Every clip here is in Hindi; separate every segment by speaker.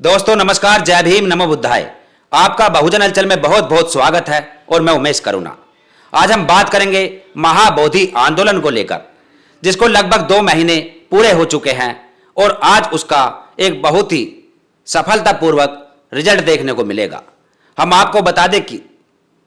Speaker 1: दोस्तों नमस्कार, जय भीम, नमो बुद्धाय। आपका बहुजन हलचल में बहुत बहुत स्वागत है और मैं उमेश करुणा। आज हम बात करेंगे महाबोधि आंदोलन को लेकर, जिसको लगभग 2 महीने पूरे हो चुके हैं और आज उसका एक बहुत ही सफलतापूर्वक रिजल्ट देखने को मिलेगा। हम आपको बता दें कि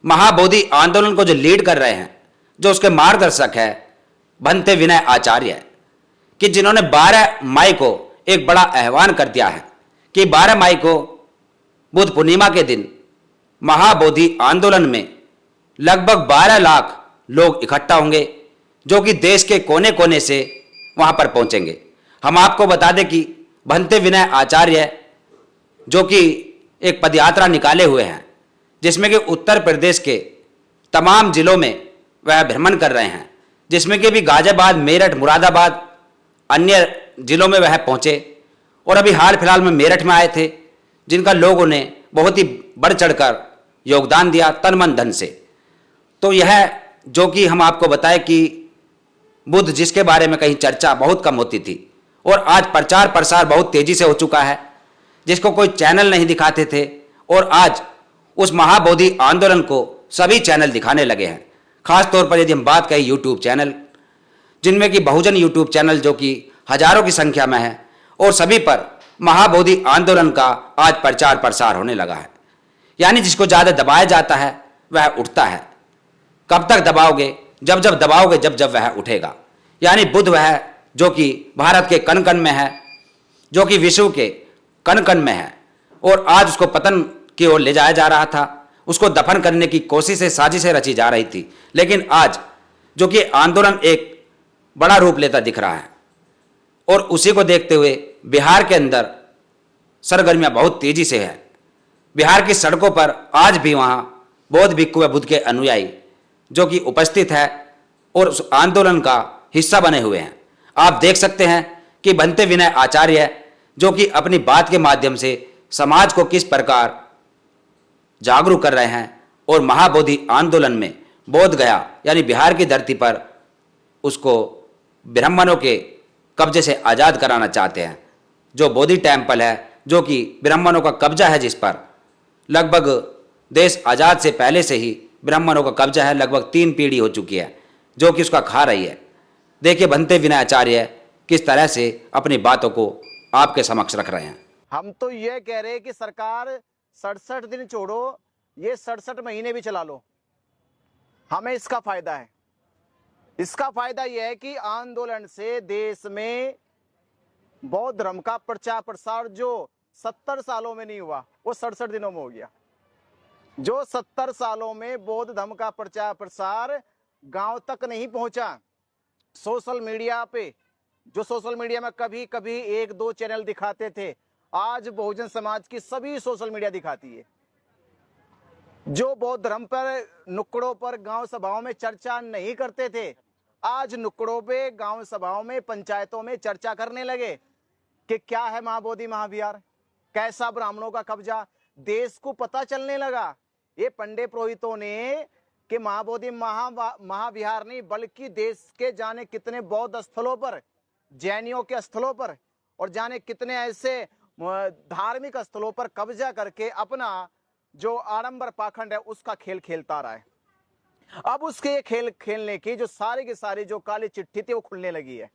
Speaker 1: महाबोधि आंदोलन को जो लीड कर रहे हैं, जो उसके मार्गदर्शक है भंते विनय आचार्य, कि जिन्होंने 12 मई को एक बड़ा आह्वान कर दिया है कि 12 मई को बुद्ध पूर्णिमा के दिन महाबोधि आंदोलन में लगभग 12 लाख लोग इकट्ठा होंगे, जो कि देश के कोने कोने से वहां पर पहुंचेंगे। हम आपको बता दें कि भंते विनय आचार्य जो कि एक पदयात्रा निकाले हुए हैं, जिसमें कि उत्तर प्रदेश के तमाम जिलों में वह भ्रमण कर रहे हैं, जिसमें कि भी गाजियाबाद, मेरठ, मुरादाबाद, अन्य जिलों में वह पहुंचे और अभी हाल फिलहाल में मेरठ में आए थे, जिनका लोगों ने बहुत ही बढ़ चढ़कर योगदान दिया तन मन धन से। तो यह जो कि हम आपको बताएं कि बुद्ध, जिसके बारे में कहीं चर्चा बहुत कम होती थी और आज प्रचार प्रसार बहुत तेजी से हो चुका है, जिसको कोई चैनल नहीं दिखाते थे और आज उस महाबोधि आंदोलन को सभी चैनल दिखाने लगे हैं। खास तौर पर यदि हम बात करें यूट्यूब चैनल, जिनमें कि बहुजन यूट्यूब चैनल जो कि हजारों की संख्या में है, और सभी पर महाबोधि आंदोलन का आज प्रचार प्रसार होने लगा है। यानी जिसको ज़्यादा दबाया जाता है वह उठता है। कब तक दबाओगे? जब जब दबाओगे, जब जब वह उठेगा। यानी बुद्ध वह जो कि भारत के कण कण में है, जो कि विश्व के कण कण में है, और आज उसको पतन की ओर ले जाया जा रहा था, उसको दफन करने की कोशिशें, साजिशें रची जा रही थी। लेकिन आज जो कि आंदोलन एक बड़ा रूप लेता दिख रहा है, और उसी को देखते हुए बिहार के अंदर सरगर्मियां बहुत तेजी से है। बिहार की सड़कों पर आज भी वहां बौद्ध भिक्खु व बुद्ध के अनुयायी जो कि उपस्थित है और उस आंदोलन का हिस्सा बने हुए हैं। आप देख सकते हैं कि भंते विनय आचार्य जो कि अपनी बात के माध्यम से समाज को किस प्रकार जागरूक कर रहे हैं और महाबोधि आंदोलन में बोध गया यानी बिहार की धरती पर उसको ब्राह्मणों के कब्जे से आज़ाद कराना चाहते हैं। जो बोधि टेम्पल है, जो कि ब्राह्मणों का कब्जा है, जिस पर लगभग देश आज़ाद से पहले से ही ब्राह्मणों का कब्जा है, लगभग 3 पीढ़ी हो चुकी है, जो कि उसका खा रही है। देखिए भंते विनय आचार्य किस तरह से अपनी बातों को आपके समक्ष रख रहे हैं।
Speaker 2: हम तो ये कह रहे हैं कि सरकार 67 दिन छोड़ो, ये 67 महीने भी चला लो, हमें इसका फायदा है। इसका फायदा यह है कि आंदोलन से देश में बौद्ध धर्म का प्रचार प्रसार जो 70 सालों में नहीं हुआ, वो 67 दिनों में हो गया। जो 70 सालों में बौद्ध धर्म का प्रचार प्रसार गांव तक नहीं पहुंचा, सोशल मीडिया पे, जो सोशल मीडिया में कभी कभी 1-2 चैनल दिखाते थे, आज बहुजन समाज की सभी सोशल मीडिया दिखाती है। जो बौद्ध धर्म पर नुक्कड़ों पर, गांव सभाओं में चर्चा नहीं करते थे, आज नुक्कड़ों पे, गांव सभाओं में, पंचायतों में चर्चा करने लगे कि क्या है महाबोधि महाविहार, कैसा ब्राह्मणों का कब्जा। देश को पता चलने लगा, ये पंडित पुरोहितों ने, कि महाबोधि महाविहार नहीं बल्कि देश के जाने कितने बौद्ध स्थलों पर, जैनियों के स्थलों पर और जाने कितने ऐसे धार्मिक स्थलों पर कब्जा करके अपना जो आडंबर पाखंड है उसका खेल खेलता रहा है। अब उसके खेल खेलने की जो सारी की सारी जो काली चिट्ठी थी वो खुलने लगी है।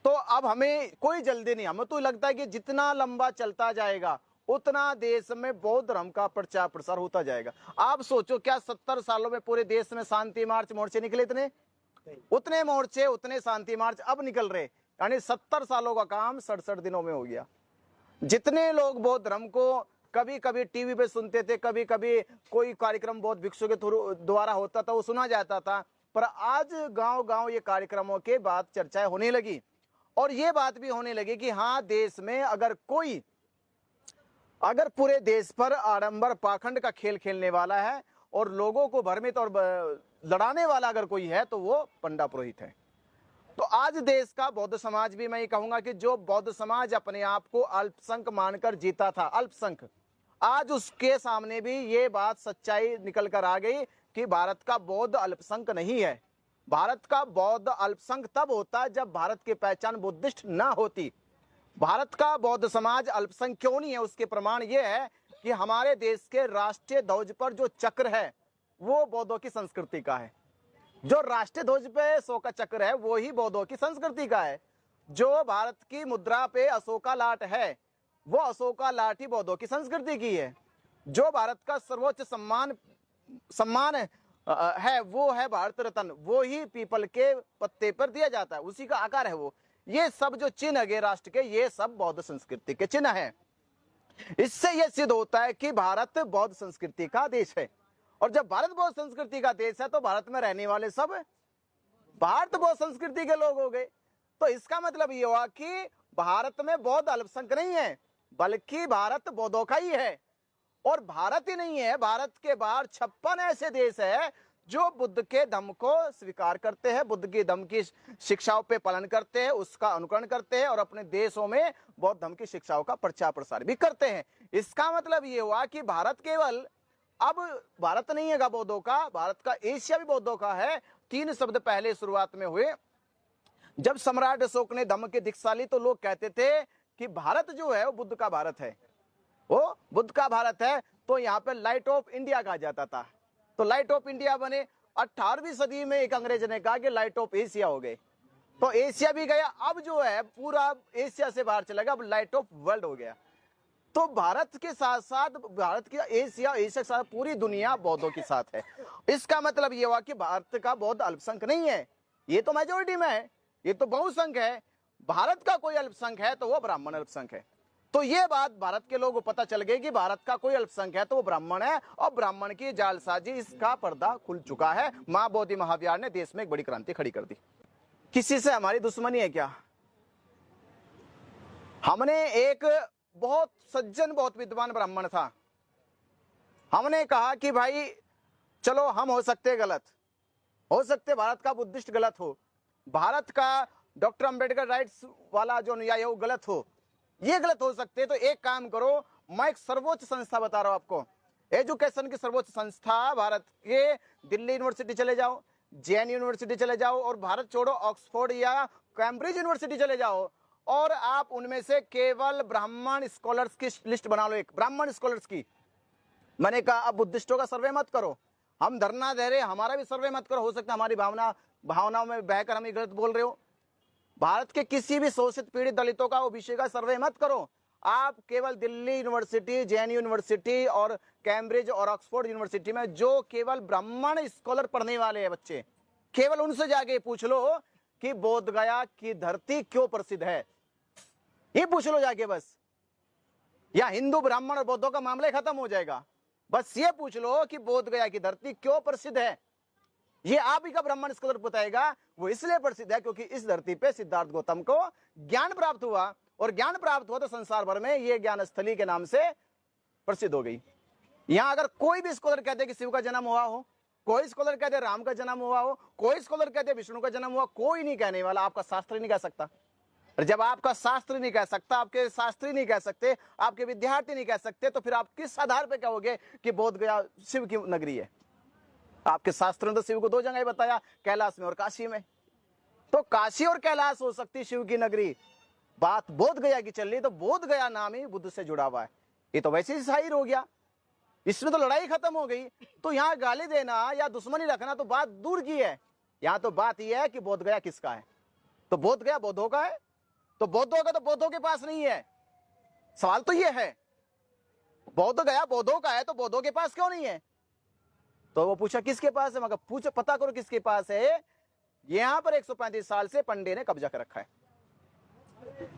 Speaker 2: तो अब हमें कोई जल्दी नहीं, हमें तो लगता है कि जितना लंबा चलता जाएगा उतना देश में बौद्ध धर्म का प्रचार प्रसार होता जाएगा। आप सोचो, क्या 70 सालों में पूरे देश में शांति मार्च मोर्चे निकले? उतने मोर्चे, उतने शांति मार्च अब निकल रहे, यानी 70 सालों का काम 67 दिनों में हो गया। जितने लोग बौद्ध धर्म को कभी कभी टीवी पे सुनते थे, कभी कभी कोई कार्यक्रम बौद्ध भिक्षु के द्वारा होता था, वो सुना जाता था, पर आज गांव गांव ये कार्यक्रमों के बाद चर्चाएं होने लगी। और ये बात भी होने लगी कि हाँ, देश में अगर पूरे देश पर आडंबर पाखंड का खेल खेलने वाला है और लोगों को भ्रमित और लड़ाने वाला अगर कोई है तो वो पंडित पुरोहित है। तो आज देश का बौद्ध समाज भी, मैं ये कहूंगा कि जो बौद्ध समाज अपने आप को अल्पसंख्यक मानकर जीता था, अल्पसंख्यक, आज उसके सामने भी ये बात सच्चाई निकल कर आ गई कि भारत का बौद्ध अल्पसंख्यक नहीं है। भारत का बौद्ध अल्पसंख्यक तब होता जब भारत की पहचान बुद्धिस्ट ना होती। भारत का बौद्ध समाज अल्पसंख्यक क्यों नहीं है, उसके प्रमाण यह है कि हमारे देश के राष्ट्रीय ध्वज पर जो चक्र है वो बौद्धों की संस्कृति का है। जो राष्ट्रीय ध्वज पे अशोक का चक्र है वो ही बौद्धों की संस्कृति का है। जो भारत की मुद्रा पे अशोका लाट है वो अशोका लाट ही बौद्धों की संस्कृति की है। जो भारत का सर्वोच्च सम्मान है वो है भारत रत्न, वो ही पीपल के पत्ते पर दिया जाता है, उसी का आकार है वो। ये सब जो चिन्ह है राष्ट्र के, ये सब बौद्ध संस्कृति के चिन्ह हैं। इससे यह सिद्ध होता है कि भारत बौद्ध संस्कृति का देश है। और जब भारत बौद्ध संस्कृति का देश है तो भारत में रहने वाले सब भारत बौद्ध संस्कृति के लोग हो गए। तो इसका मतलब ये हुआ कि भारत में बौद्ध अल्पसंख्यक नहीं है, बल्कि भारत बौद्धों का ही है। और भारत ही नहीं है, भारत के बाहर 56 ऐसे देश है जो बुद्ध के धम्म को स्वीकार करते हैं, बुद्ध की धम्म की शिक्षाओं पे पालन करते हैं, उसका अनुकरण करते हैं और अपने देशों में बौद्ध धम्म की शिक्षाओं का प्रचार प्रसार भी करते हैं। इसका मतलब ये हुआ कि भारत केवल अब भारत नहीं है बौद्धों का, भारत का एशिया भी बौद्धों का है। 3 शब्द पहले शुरुआत में हुए। जब सम्राट अशोक ने धम्म की दीक्षा ली तो लोग कहते थे कि भारत जो है वो बुद्ध का भारत है, वो बुद्ध का भारत है। तो यहाँ पे लाइट ऑफ इंडिया कहा जाता था। तो लाइट ऑफ इंडिया बने। 18वीं सदी में एक अंग्रेज ने कहा कि लाइट ऑफ एशिया हो गए, तो एशिया भी गया। अब जो है पूरा एशिया से बाहर चला गया, अब लाइट ऑफ वर्ल्ड हो गया। तो भारत के साथ साथ भारत की एशिया के साथ पूरी दुनिया बौद्धों के साथ है। इसका मतलब ये हुआ कि भारत का बौद्ध अल्पसंख्यक नहीं है, ये तो मेजोरिटी में है, ये तो बहुसंख्यक है। भारत का कोई अल्पसंख्यक है तो वो ब्राह्मण अल्पसंख्यक है। तो ये बात भारत के लोगों को पता चल गई कि भारत का कोई अल्पसंख्यक है तो वो ब्राह्मण है, और ब्राह्मण की जालसाजी इसका पर्दा खुल चुका है। मां बोधि महाविहार ने देश में एक बड़ी क्रांति खड़ी कर दी। किसी से हमारी दुश्मनी है क्या? हमने एक बहुत सज्जन बहुत विद्वान ब्राह्मण था, हमने कहा कि भाई चलो हम हो सकते गलत, हो सकते भारत का बुद्धिस्ट गलत हो, भारत का डॉक्टर अंबेडकर राइट्स वाला जो न्याय है वो गलत हो, ये गलत हो सकते। तो एक काम करो, मैं एक सर्वोच्च संस्था बता रहा हूं आपको, एजुकेशन की सर्वोच्च संस्था भारत के दिल्ली यूनिवर्सिटी चले जाओ, जैन यूनिवर्सिटी चले जाओ, और भारत छोड़ो ऑक्सफोर्ड या कैम्ब्रिज यूनिवर्सिटी चले जाओ, और आप उनमें से केवल ब्राह्मण स्कॉलर्स की लिस्ट बना लो, एक ब्राह्मण स्कॉलर्स की। मैंने कहा अब बुद्धिस्टों का सर्वे मत करो, हम धरना दे रहे, हमारा भी सर्वे मत करो, हो सकता है हमारी भावनाओं में बहकर हम गलत बोल रहे हो। भारत के किसी भी शोषित पीड़ित दलितों का विषय का सर्वे मत करो, आप केवल दिल्ली यूनिवर्सिटी, जैन यूनिवर्सिटी और कैम्ब्रिज और ऑक्सफोर्ड यूनिवर्सिटी में जो केवल ब्राह्मण स्कॉलर पढ़ने वाले हैं बच्चे, केवल उनसे जाके पूछ लो कि बोध गया की धरती क्यों प्रसिद्ध है, ये पूछ लो जाके बस। या हिंदू ब्राह्मण और बौद्धों का मामला खत्म हो जाएगा। बस ये पूछ लो कि बोध गया की धरती क्यों प्रसिद्ध है। ये आप ही का ब्राह्मण स्कॉलर बताएगा, वो इसलिए प्रसिद्ध है क्योंकि इस धरती पे सिद्धार्थ गौतम को ज्ञान प्राप्त हुआ, और ज्ञान प्राप्त हुआ तो संसार भर में ये ज्ञान स्थली के नाम से प्रसिद्ध हो गई। यहां अगर कोई भी स्कॉलर कहते कि शिव का जन्म हुआ हो, कोई स्कॉलर कहते राम का जन्म हुआ हो, कोई स्कॉलर कहते विष्णु का जन्म हुआ, कोई नहीं कहने वाला, आपका शास्त्र नहीं कह सकता। और जब आपका शास्त्र नहीं कह सकता, आपके शास्त्री नहीं कह सकते, आपके विद्यार्थी नहीं कह सकते, तो फिर आप किस आधार पर कहोगे कि बोध गया शिव की नगरी है? आपके शास्त्रों ने तो शिव को 2 जगह बताया, कैलाश में और काशी में। तो काशी और कैलाश हो सकती शिव की नगरी, बात बोध गया की चल रही, तो बोध गया नाम ही बुद्ध से जुड़ा हुआ है। ये तो वैसे ही शाहिर हो गया, इसमें तो लड़ाई खत्म हो गई। तो यहाँ गाली देना या दुश्मनी रखना तो बात दूर की है। यहाँ तो बात यह है कि बोध गया किसका है। तो बोध गया बौद्धों का है, तो बौद्धों का तो बौद्धों के पास नहीं है। सवाल तो यह है, बोध गया बौद्धों का है तो बौद्धों के पास क्यों नहीं है? तो वो पूछा किसके पास है? मगर पूछो, पता करो किसके पास है। यहां पर 135 साल से पंडे ने कब्जा कर रखा है।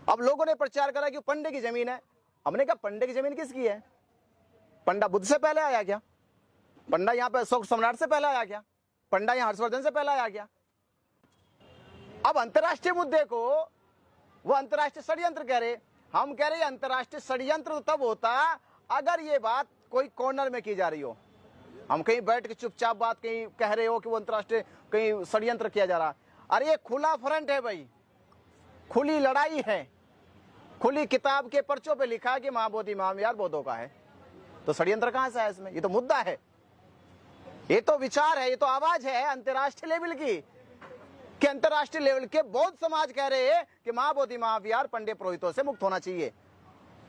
Speaker 2: अब लोगों ने प्रचार करा कि पंडे की जमीन है। हमने कहा पंडे की जमीन किसकी है? पंडा बुद्ध से पहले आया क्या? पंडा यहां पर अशोक सम्राट से पहले आया क्या? पंडा यहां हर्षवर्धन से पहले आया क्या? अब अंतरराष्ट्रीय मुद्दे को वो अंतरराष्ट्रीय षड्यंत्र कह रहे, हम कह रहे अंतरराष्ट्रीय षड्यंत्र तब होता अगर ये बात कोई कॉर्नर में की जा रही हो। हम कहीं बैठ के चुपचाप बात कहीं कह रहे हो कि वो अंतरराष्ट्रीय कहीं षड्यंत्र किया जा रहा। अरे ये खुला फ्रंट है भाई, खुली लड़ाई है, खुली किताब के पर्चों पे लिखा है कि महाबोधि महाविहार बौद्धों का है। तो षड्यंत्र कहां से है इसमें? ये तो मुद्दा है, ये तो विचार है, ये तो आवाज है अंतरराष्ट्रीय लेवल की। कि अंतरराष्ट्रीय लेवल के बौद्ध समाज कह रहे हैं कि महाबोधि महाविहार पंडित पुरोहितों से मुक्त होना चाहिए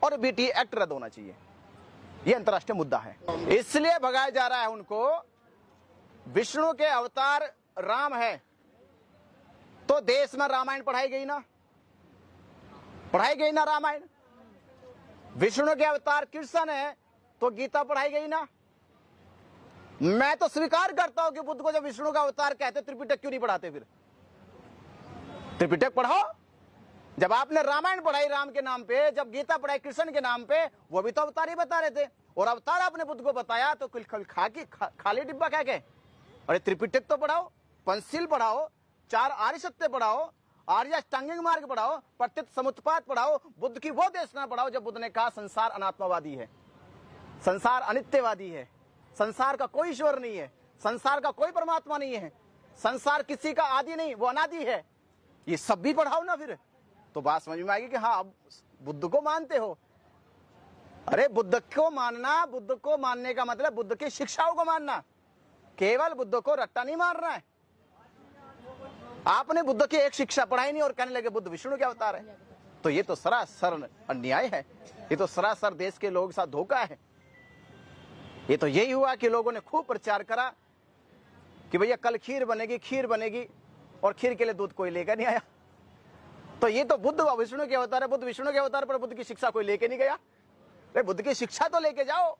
Speaker 2: और बीटी एक्ट रद्द होना चाहिए। यह अंतरराष्ट्रीय मुद्दा है, इसलिए भगाया जा रहा है उनको। विष्णु के अवतार राम है तो देश में रामायण पढ़ाई गई ना, पढ़ाई गई ना रामायण। विष्णु के अवतार कृष्ण है तो गीता पढ़ाई गई ना। मैं तो स्वीकार करता हूं कि बुद्ध को जब विष्णु का अवतार कहते त्रिपिटक क्यों नहीं पढ़ाते? फिर त्रिपिटक पढ़ाओ। जब आपने रामायण पढ़ाई राम के नाम पे, जब गीता पढ़ाई कृष्ण के नाम पे, वो भी तो अवतार ही बता रहे थे। और अवतार आपने बुद्ध को बताया तो खाली डिब्बा क्या कहे? अरे त्रिपिटक तो पढ़ाओ, पंचशील पढ़ाओ, 4 आर्य सत्य पढ़ाओ, आर्य अष्टांगिक मार्ग पढ़ाओ, प्रत्यक्ष समुत्पाद पढ़ाओ, बुद्ध की वो देशना पढ़ाओ जब बुद्ध ने कहा संसार अनात्मावादी है, संसार अनित्यवादी है, संसार का कोई ईश्वर नहीं है, संसार का कोई परमात्मा नहीं है, संसार किसी का आदि नहीं, वो अनादि है। ये सब भी पढ़ाओ ना, फिर तो बात समझ में आएगी कि हाँ अब बुद्ध को मानते हो। अरे बुद्ध को मानना, बुद्ध को मानने का मतलब बुद्ध की शिक्षाओं को मानना, केवल बुद्ध को रट्टा नहीं मारना है। आपने बुद्ध की एक शिक्षा पढ़ाई नहीं और कहने लगे बुद्ध विष्णु के अवतार है, तो ये तो सरासर अन्याय है, ये तो सरासर देश के लोगों के साथ धोखा है। ये तो यही हुआ कि लोगों ने खूब प्रचार करा कि भैया कल खीर बनेगी, खीर बनेगी, और खीर के लिए दूध कोई लेकर नहीं आया। तो ये तो बुद्ध विष्णु के अवतार है, बुद्ध विष्णु के अवतार पर बुद्ध की शिक्षा कोई लेके नहीं गया। अरे बुद्ध की शिक्षा तो लेके जाओ।